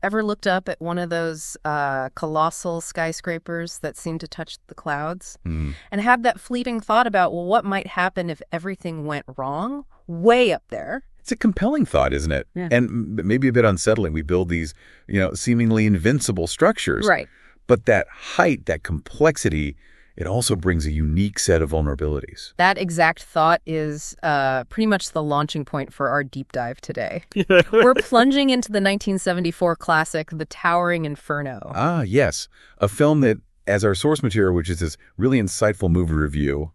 Ever looked up at one of those colossal skyscrapers that seem to touch the clouds and had that fleeting thought about, well, what might happen if everything went wrong way up there? It's a compelling thought, isn't it? Yeah. And maybe a bit unsettling. We build these, seemingly invincible structures. Right. But that height, that complexity, it also brings a unique set of vulnerabilities. That exact thought is pretty much the launching point for our deep dive today. We're plunging into the 1974 classic, The Towering Inferno. Ah, yes. A film that, as our source material, which is this really insightful movie review,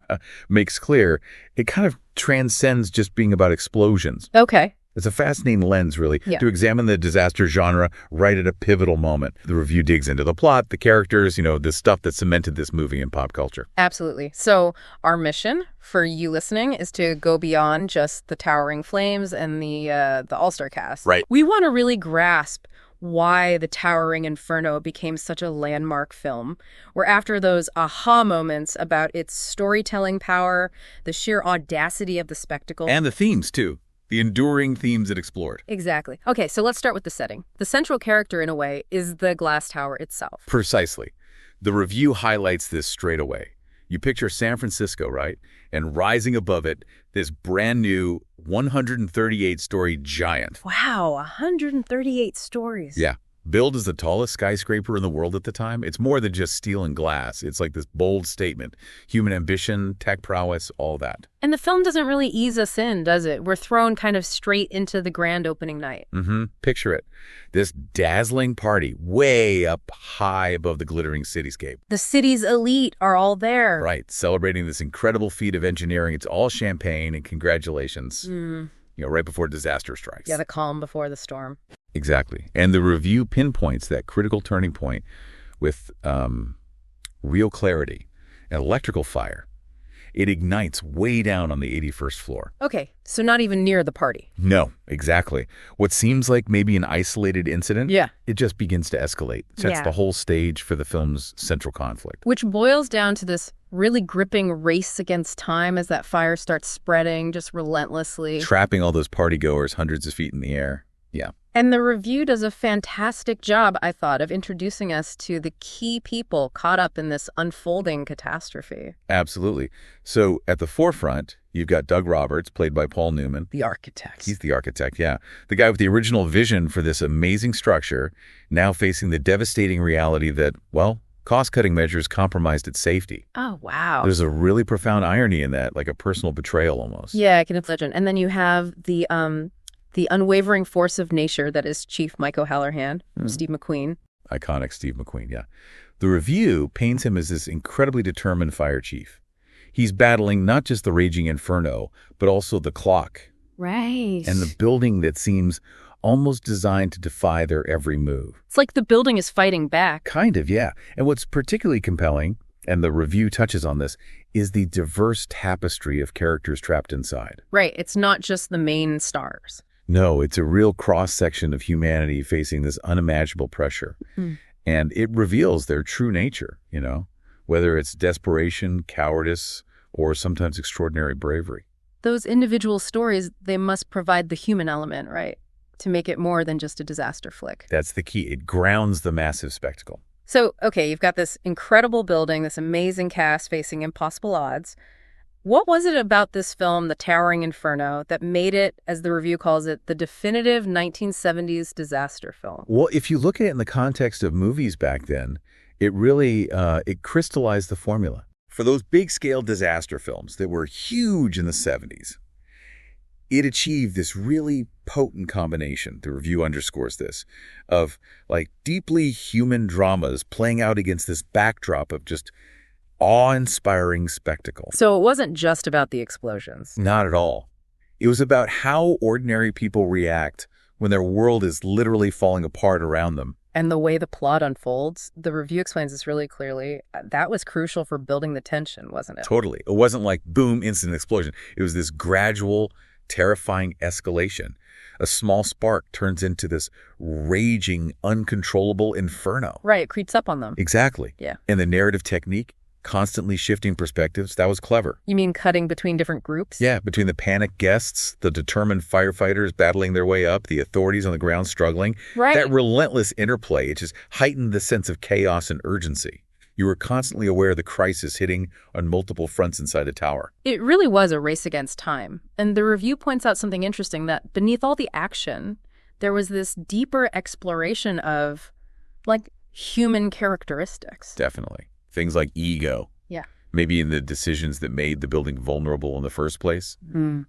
makes clear, it kind of transcends just being about explosions. Okay. It's a fascinating lens, really, to examine the disaster genre right at a pivotal moment. The review digs into the plot, the characters, the stuff that cemented this movie in pop culture. Absolutely. So our mission for you listening is to go beyond just the towering flames and the all-star cast. Right. We want to really grasp why The Towering Inferno became such a landmark film. We're after those aha moments about its storytelling power, the sheer audacity of the spectacle. And the themes, too. The enduring themes it explored. Exactly. Okay, so let's start with the setting. The central character, in a way, is the glass tower itself. Precisely. The review highlights this straight away. You picture San Francisco, right? And rising above it, this brand new 138-story giant. Wow, 138 stories. Yeah. Billed as the tallest skyscraper in the world at the time, it's more than just steel and glass. It's like this bold statement. Human ambition, tech prowess, all that. And the film doesn't really ease us in, does it? We're thrown kind of straight into the grand opening night. Picture it. This dazzling party way up high above the glittering cityscape. The city's elite are all there. Right. Celebrating this incredible feat of engineering. It's all champagne and congratulations. Right before disaster strikes. Yeah, the calm before the storm. Exactly. And the review pinpoints that critical turning point with real clarity. An electrical fire. It ignites way down on the 81st floor. Okay, so not even near the party. No, exactly. What seems like maybe an isolated incident, it just begins to escalate. Sets the whole stage for the film's central conflict. Which boils down to this really gripping race against time as that fire starts spreading just relentlessly. Trapping all those partygoers hundreds of feet in the air. Yeah. And the review does a fantastic job, I thought, of introducing us to the key people caught up in this unfolding catastrophe. Absolutely. So at the forefront, you've got Doug Roberts, played by Paul Newman. The architect. He's the architect, yeah. The guy with the original vision for this amazing structure, now facing the devastating reality that, well, cost-cutting measures compromised its safety. Oh, wow. There's a really profound irony in that, like a personal betrayal almost. Yeah, I can imagine. And then you have the unwavering force of nature that is Chief Mike O'Halloran, Steve McQueen. Iconic Steve McQueen, yeah. The review paints him as this incredibly determined fire chief. He's battling not just the raging inferno, but also the clock. Right. And the building that seems almost designed to defy their every move. It's like the building is fighting back. Kind of, yeah. And what's particularly compelling, and the review touches on this, is the diverse tapestry of characters trapped inside. Right. It's not just the main stars. No, it's a real cross-section of humanity facing this unimaginable pressure. And it reveals their true nature, whether it's desperation, cowardice, or sometimes extraordinary bravery. Those individual stories, they must provide the human element, right? To make it more than just a disaster flick. That's the key. It grounds the massive spectacle. So, okay, you've got this incredible building, this amazing cast facing impossible odds. What was it about this film, The Towering Inferno, that made it, as the review calls it, the definitive 1970s disaster film? Well, if you look at it in the context of movies back then, it really it crystallized the formula. For those big-scale disaster films that were huge in the 70s, it achieved this really potent combination, the review underscores this, of like deeply human dramas playing out against this backdrop of just awe-inspiring spectacle. So it wasn't just about the explosions. Not at all. It was about how ordinary people react when their world is literally falling apart around them. And the way the plot unfolds, the review explains this really clearly. That was crucial for building the tension, wasn't it? Totally. It wasn't like, boom, instant explosion. It was this gradual, terrifying escalation. A small spark turns into this raging, uncontrollable inferno. Right, it creeps up on them. Exactly. Yeah. And the narrative technique, constantly shifting perspectives. That was clever. You mean cutting between different groups? Yeah, between the panicked guests, the determined firefighters battling their way up, the authorities on the ground struggling. Right. That relentless interplay, it just heightened the sense of chaos and urgency. You were constantly aware of the crisis hitting on multiple fronts inside the tower. It really was a race against time. And the review points out something interesting, that beneath all the action, there was this deeper exploration of, like, human characteristics. Definitely. Things like ego. Yeah. Maybe in the decisions that made the building vulnerable in the first place.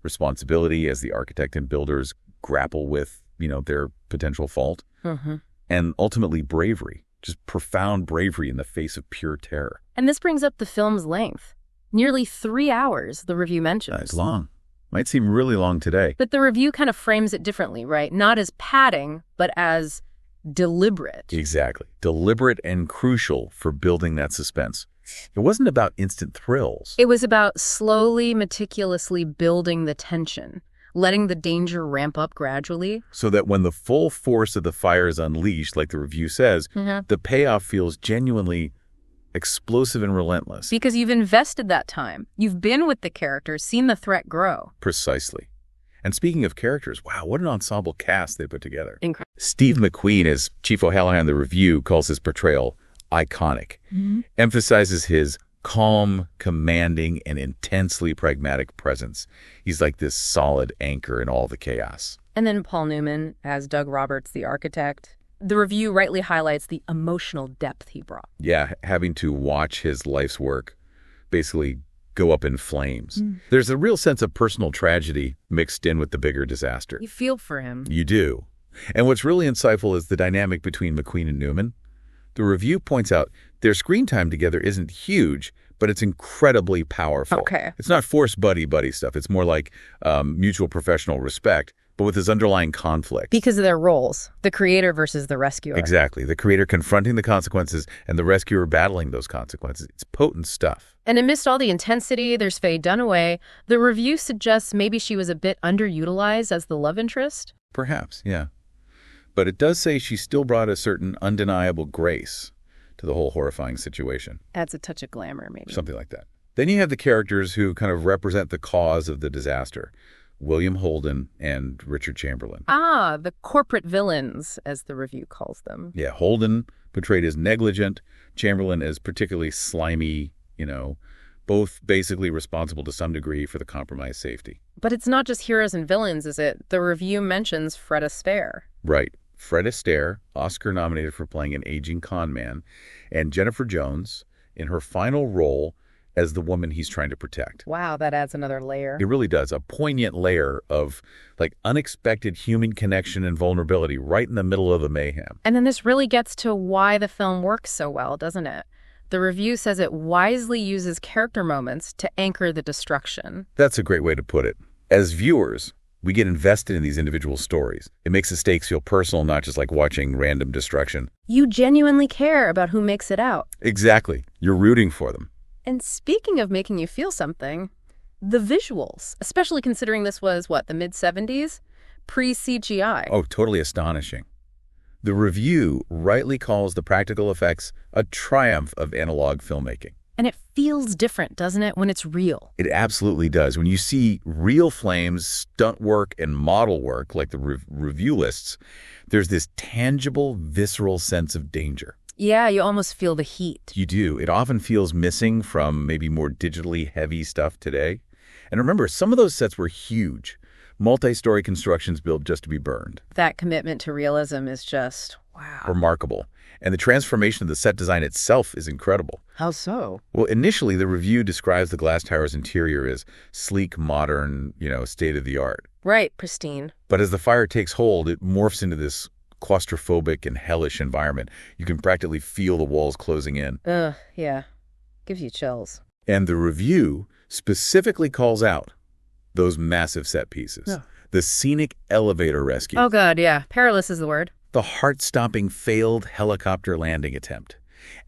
Responsibility as the architect and builders grapple with, their potential fault. And ultimately bravery. Just profound bravery in the face of pure terror. And this brings up the film's length. Nearly 3 hours, the review mentions. That's long. Might seem really long today. But the review kind of frames it differently, right? Not as padding, but as deliberate. Exactly. Deliberate and crucial for building that suspense. It wasn't about instant thrills. It was about slowly, meticulously building the tension, letting the danger ramp up gradually. So that when the full force of the fire is unleashed, like the review says, the payoff feels genuinely explosive and relentless. Because you've invested that time. You've been with the characters, seen the threat grow. Precisely. And speaking of characters, wow, what an ensemble cast they put together. Incredible. Steve McQueen, as Chief O'Hallahan, the review, calls his portrayal iconic. Emphasizes his calm, commanding, and intensely pragmatic presence. He's like this solid anchor in all the chaos. And then Paul Newman, as Doug Roberts, the architect. The review rightly highlights the emotional depth he brought. Yeah, having to watch his life's work basically go up in flames. There's a real sense of personal tragedy mixed in with the bigger disaster. You feel for him. You do. And what's really insightful is the dynamic between McQueen and Newman. The review points out their screen time together isn't huge, but it's incredibly powerful. Okay. It's not forced buddy-buddy stuff. It's more like mutual professional respect, but with this underlying conflict. Because of their roles, the creator versus the rescuer. Exactly. The creator confronting the consequences and the rescuer battling those consequences. It's potent stuff. And amidst all the intensity, there's Faye Dunaway. The review suggests maybe she was a bit underutilized as the love interest. Perhaps, yeah. But it does say she still brought a certain undeniable grace to the whole horrifying situation. Adds a touch of glamour, maybe. Something like that. Then you have the characters who kind of represent the cause of the disaster. William Holden and Richard Chamberlain. Ah, the corporate villains, as the review calls them. Yeah, Holden portrayed as negligent, Chamberlain as particularly slimy, both basically responsible to some degree for the compromised safety. But it's not just heroes and villains, is it? The review mentions Fred Astaire. Right. Fred Astaire, Oscar-nominated for playing an aging con man, and Jennifer Jones in her final role as the woman he's trying to protect. Wow, that adds another layer. It really does. A poignant layer of unexpected human connection and vulnerability right in the middle of the mayhem. And then this really gets to why the film works so well, doesn't it? The review says it wisely uses character moments to anchor the destruction. That's a great way to put it. As viewers, we get invested in these individual stories. It makes the stakes feel personal, not just like watching random destruction. You genuinely care about who makes it out. Exactly. You're rooting for them. And speaking of making you feel something, the visuals, especially considering this was, the mid-70s? Pre-CGI. Oh, totally astonishing. The review rightly calls the practical effects a triumph of analog filmmaking. And it feels different, doesn't it, when it's real? It absolutely does. When you see real flames, stunt work, and model work, like the review lists, there's this tangible, visceral sense of danger. Yeah, you almost feel the heat. You do. It often feels missing from maybe more digitally heavy stuff today. And remember, some of those sets were huge. Multi-story constructions built just to be burned. That commitment to realism is just, wow. Remarkable. And the transformation of the set design itself is incredible. How so? Well, initially, the review describes the glass tower's interior as sleek, modern, state-of-the-art. Right, pristine. But as the fire takes hold, it morphs into this claustrophobic and hellish environment. You can practically feel the walls closing in. Yeah. Gives you chills. And the review specifically calls out those massive set pieces. Yeah. The scenic elevator rescue. Oh, God, yeah. Perilous is the word. The heart-stopping failed helicopter landing attempt.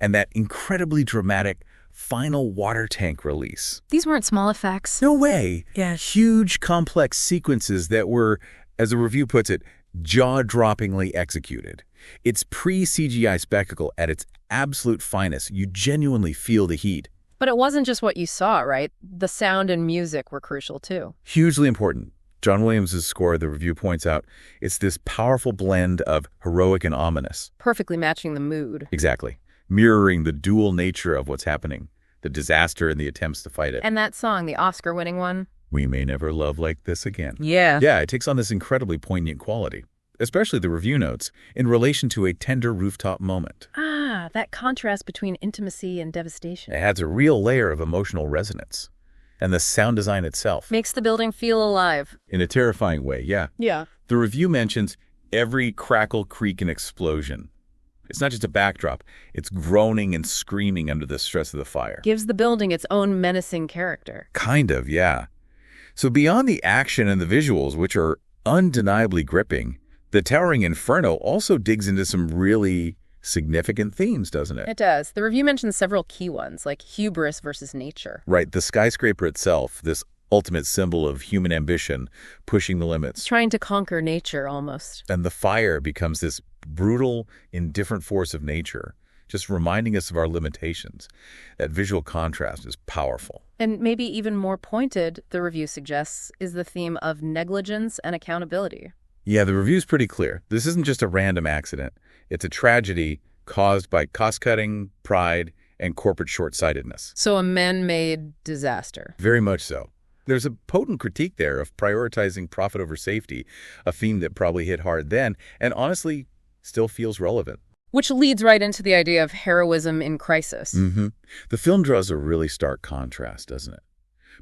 And that incredibly dramatic final water tank release. These weren't small effects. No way. Yeah. Huge, complex sequences that were, as the review puts it, jaw-droppingly executed. It's pre-CGI spectacle at its absolute finest. You genuinely feel the heat. But it wasn't just what you saw, right? The sound and music were crucial too. Hugely important. John Williams' score, the review points out, it's this powerful blend of heroic and ominous. Perfectly matching the mood. Exactly. Mirroring the dual nature of what's happening, the disaster and the attempts to fight it. And that song, the Oscar-winning one? We may never love like this again. Yeah. Yeah, it takes on this incredibly poignant quality, especially the review notes, in relation to a tender rooftop moment. Ah, that contrast between intimacy and devastation. It adds a real layer of emotional resonance. And the sound design itself. Makes the building feel alive. In a terrifying way, yeah. Yeah. The review mentions every crackle, creak, and explosion. It's not just a backdrop. It's groaning and screaming under the stress of the fire. Gives the building its own menacing character. Kind of, yeah. So beyond the action and the visuals, which are undeniably gripping, the Towering Inferno also digs into some really significant themes, doesn't it? It does. The review mentions several key ones, like hubris versus nature. Right. The skyscraper itself, this ultimate symbol of human ambition, pushing the limits. Trying to conquer nature, almost. And the fire becomes this brutal, indifferent force of nature, just reminding us of our limitations. That visual contrast is powerful. And maybe even more pointed, the review suggests, is the theme of negligence and accountability. Yeah, the review's pretty clear. This isn't just a random accident. It's a tragedy caused by cost-cutting, pride, and corporate short-sightedness. So a man-made disaster. Very much so. There's a potent critique there of prioritizing profit over safety, a theme that probably hit hard then, and honestly, still feels relevant. Which leads right into the idea of heroism in crisis. Mm-hmm. The film draws a really stark contrast, doesn't it?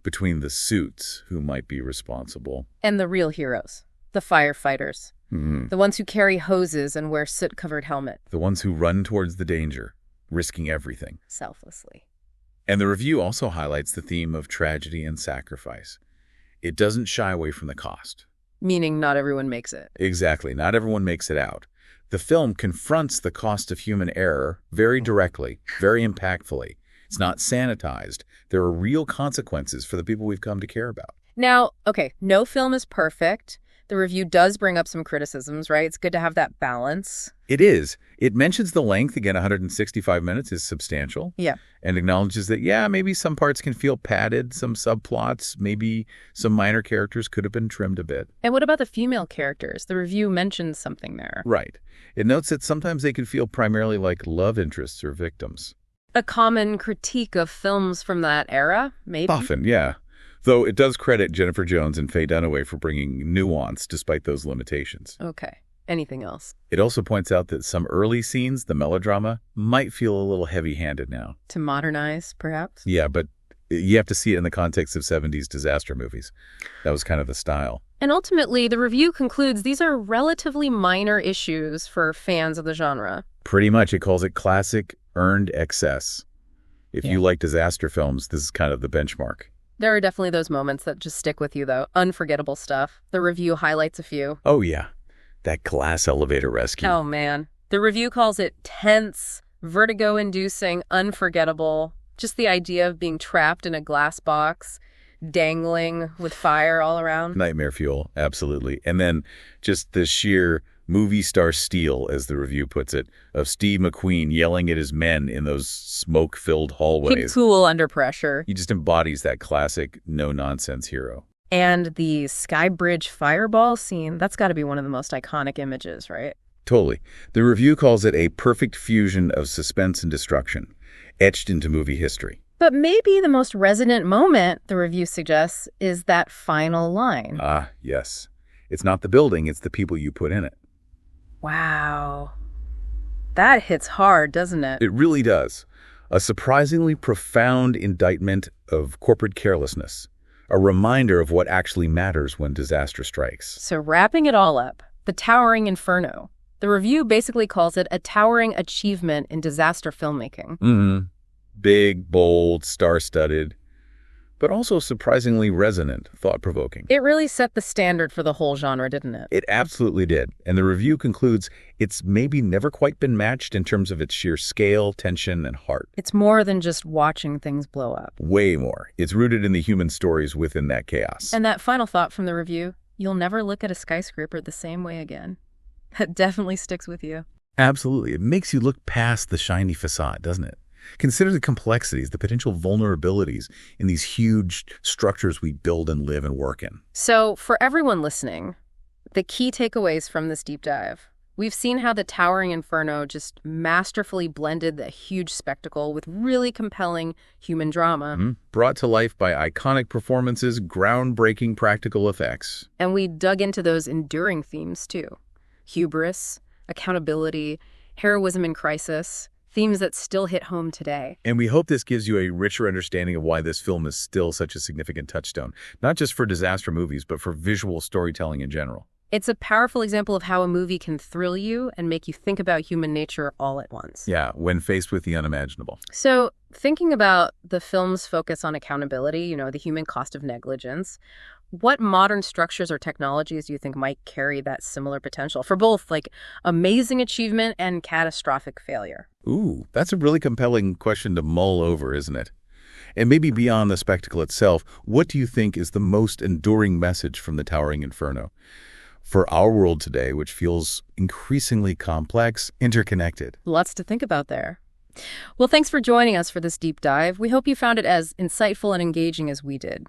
Between the suits who might be responsible. And the real heroes. The firefighters. Mm-hmm. The ones who carry hoses and wear soot-covered helmet. The ones who run towards the danger, risking everything. Selflessly. And the review also highlights the theme of tragedy and sacrifice. It doesn't shy away from the cost. Meaning not everyone makes it. Exactly. Not everyone makes it out. The film confronts the cost of human error very directly, very impactfully. It's not sanitized. There are real consequences for the people we've come to care about. Now, okay, no film is perfect. The review does bring up some criticisms, right? It's good to have that balance. It is. It mentions the length, again, 165 minutes is substantial. Yeah. And acknowledges that, yeah, maybe some parts can feel padded, some subplots, maybe some minor characters could have been trimmed a bit. And what about the female characters? The review mentions something there. Right. It notes that sometimes they can feel primarily like love interests or victims. A common critique of films from that era, maybe? Often, yeah. Though it does credit Jennifer Jones and Faye Dunaway for bringing nuance despite those limitations. Okay. Anything else? It also points out that some early scenes, the melodrama, might feel a little heavy-handed now. To modernize, perhaps? Yeah, but you have to see it in the context of 70s disaster movies. That was kind of the style. And ultimately, the review concludes these are relatively minor issues for fans of the genre. Pretty much. It calls it classic earned excess. If you like disaster films, this is kind of the benchmark. There are definitely those moments that just stick with you, though. Unforgettable stuff. The review highlights a few. Oh, yeah. That glass elevator rescue. Oh, man. The review calls it tense, vertigo-inducing, unforgettable. Just the idea of being trapped in a glass box, dangling with fire all around. Nightmare fuel, absolutely. And then just the sheer movie star steel, as the review puts it, of Steve McQueen yelling at his men in those smoke-filled hallways. Keep cool under pressure. He just embodies that classic no-nonsense hero. And the Sky Bridge fireball scene, that's got to be one of the most iconic images, right? Totally. The review calls it a perfect fusion of suspense and destruction, etched into movie history. But maybe the most resonant moment, the review suggests, is that final line. Ah, yes. It's not the building, it's the people you put in it. Wow. That hits hard, doesn't it? It really does. A surprisingly profound indictment of corporate carelessness. A reminder of what actually matters when disaster strikes. So wrapping it all up, the Towering Inferno. The review basically calls it a towering achievement in disaster filmmaking. Mm-hmm. Big, bold, star-studded, but also surprisingly resonant, thought-provoking. It really set the standard for the whole genre, didn't it? It absolutely did. And the review concludes it's maybe never quite been matched in terms of its sheer scale, tension, and heart. It's more than just watching things blow up. Way more. It's rooted in the human stories within that chaos. And that final thought from the review, you'll never look at a skyscraper the same way again. That definitely sticks with you. Absolutely. It makes you look past the shiny facade, doesn't it? Consider the complexities, the potential vulnerabilities in these huge structures we build and live and work in. So, for everyone listening, the key takeaways from this deep dive. We've seen how the towering Inferno just masterfully blended the huge spectacle with really compelling human drama. Brought to life by iconic performances, groundbreaking practical effects. And we dug into those enduring themes, too. Hubris, accountability, heroism in crisis, themes that still hit home today. And we hope this gives you a richer understanding of why this film is still such a significant touchstone, not just for disaster movies, but for visual storytelling in general. It's a powerful example of how a movie can thrill you and make you think about human nature all at once. Yeah, when faced with the unimaginable. So, thinking about the film's focus on accountability, the human cost of negligence, what modern structures or technologies do you think might carry that similar potential for both, amazing achievement and catastrophic failure? Ooh, that's a really compelling question to mull over, isn't it? And maybe beyond the spectacle itself, what do you think is the most enduring message from the towering Inferno? For our world today, which feels increasingly complex, interconnected. Lots to think about there. Well, thanks for joining us for this deep dive. We hope you found it as insightful and engaging as we did.